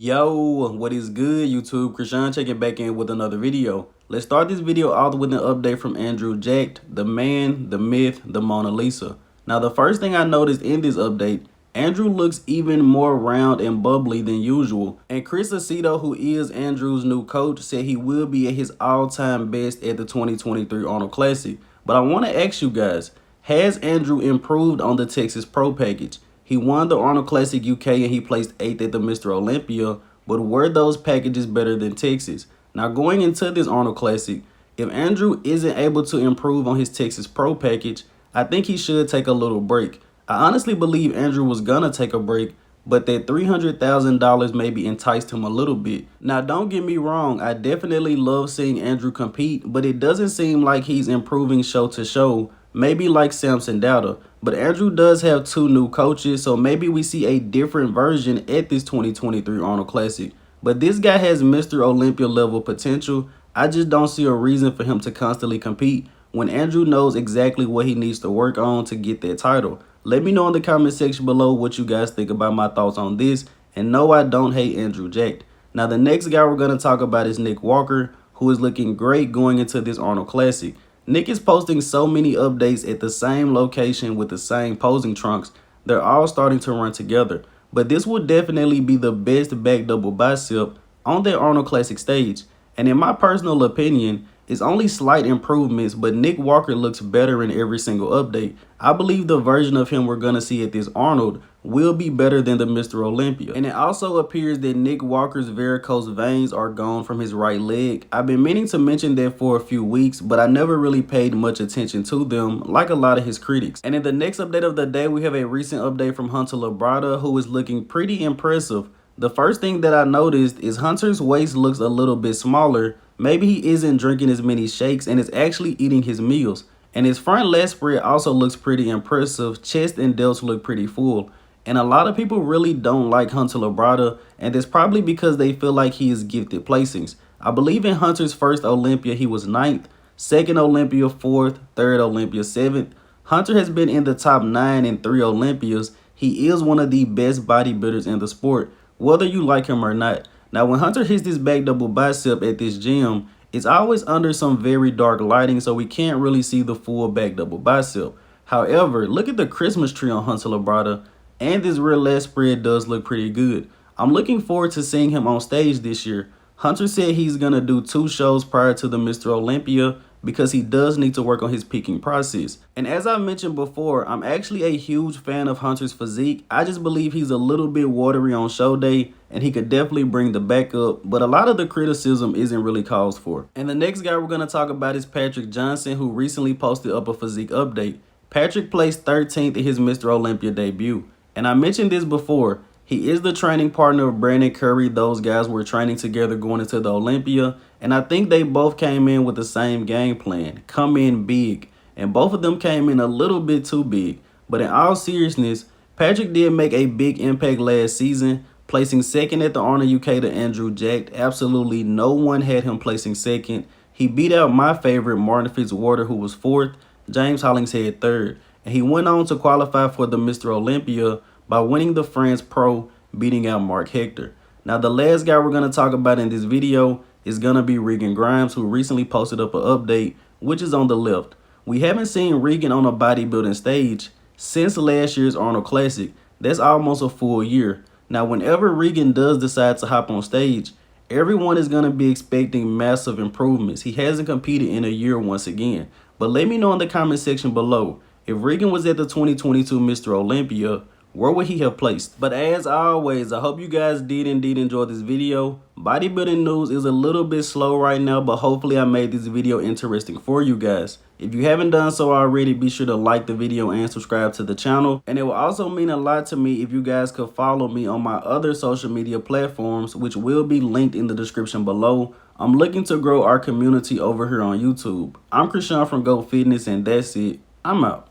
Yo, what is good, YouTube? Krishan checking back in with another video. Let's start this video off with an update from Andrew Jacked, the man, the myth, the Mona Lisa. Now, the first thing I noticed in this update, Andrew looks even more round and bubbly than usual. And Chris Aceto, who is Andrew's new coach, said he will be at his all-time best at the 2023 Arnold Classic. But I want to ask you guys, has Andrew improved on the Texas Pro package? He won the Arnold Classic UK and he placed 8th at the Mr. Olympia, but were those packages better than Texas? Now, going into this Arnold Classic, if Andrew isn't able to improve on his Texas Pro package, I think he should take a little break. I honestly believe Andrew was gonna take a break, but that $300,000 maybe enticed him a little bit. Now, don't get me wrong, I definitely love seeing Andrew compete, but it doesn't seem like he's improving show to show, maybe like Samson Dowda. But Andrew does have two new coaches, so maybe we see a different version at this 2023 Arnold Classic. But this guy has Mr. Olympia level potential. I just don't see a reason for him to constantly compete when Andrew knows exactly what he needs to work on to get that title. Let me know in the comment section below what you guys think about my thoughts on this. And no, I don't hate Andrew Jacked. Now, the next guy we're going to talk about is Nick Walkee, who is looking great going into this Arnold Classic. Nick is posting so many updates at the same location with the same posing trunks. They're all starting to run together. But this would definitely be the best back double bicep on the Arnold Classic stage. And in my personal opinion, it's only slight improvements, but Nick Walkee looks better in every single update. I believe the version of him we're going to see at this Arnold will be better than the Mr. Olympia. And it also appears that Nick Walker's varicose veins are gone from his right leg. I've been meaning to mention that for a few weeks, but I never really paid much attention to them like a lot of his critics. And in the next update of the day, we have a recent update from Hunter Labrada, who is looking pretty impressive. The first thing that I noticed is Hunter's waist looks a little bit smaller. Maybe he isn't drinking as many shakes and is actually eating his meals. And his front leg spread also looks pretty impressive. Chest and delts look pretty full. And a lot of people really don't like Hunter Labrada, and it's probably because they feel like he is gifted placings. I believe in Hunter's first Olympia, he was 9th, second Olympia 4th, third Olympia 7th. Hunter has been in the top 9 in 3 Olympias. He is one of the best bodybuilders in the sport, whether you like him or not. Now, when Hunter hits this back double bicep at this gym, it's always under some very dark lighting, so we can't really see the full back double bicep. However, look at the Christmas tree on Hunter Labrada, and this rear leg spread does look pretty good. I'm looking forward to seeing him on stage this year. Hunter said he's going to do 2 shows prior to the Mr. Olympia because he does need to work on his peaking process. And as I mentioned before, I'm actually a huge fan of Hunter's physique. I just believe he's a little bit watery on show day, and he could definitely bring the back up, but a lot of the criticism isn't really called for. And the next guy we're going to talk about is Patrick Johnson, who recently posted up a physique update. Patrick placed 13th in his Mr. Olympia debut. And I mentioned this before, he is the training partner of Brandon Curry. Those guys were training together going into the Olympia. And I think they both came in with the same game plan, come in big. And both of them came in a little bit too big. But in all seriousness, Patrick did make a big impact last season, placing 2nd at the Arnold UK to Andrew Jacked. Absolutely no one had him placing 2nd. He beat out my favorite, Martin Fitzwater, who was 4th, James Hollingshead 3rd. And he went on to qualify for the Mr. Olympia by winning the France Pro, beating out Mark Hector. Now, the last guy we're going to talk about in this video is going to be Regan Grimes, who recently posted up an update, which is on the left. We haven't seen Regan on a bodybuilding stage since last year's Arnold Classic. That's almost a full year. Now, whenever Regan does decide to hop on stage, everyone is going to be expecting massive improvements. He hasn't competed in a year once again. But let me know in the comment section below, if Regan was at the 2022 Mr. Olympia, where would he have placed? But as always, I hope you guys did indeed enjoy this video. Bodybuilding news is a little bit slow right now, but hopefully I made this video interesting for you guys. If you haven't done so already, be sure to like the video and subscribe to the channel. And it will also mean a lot to me if you guys could follow me on my other social media platforms, which will be linked in the description below. I'm looking to grow our community over here on YouTube. I'm Krishan from Go Fitness, and that's it. I'm out.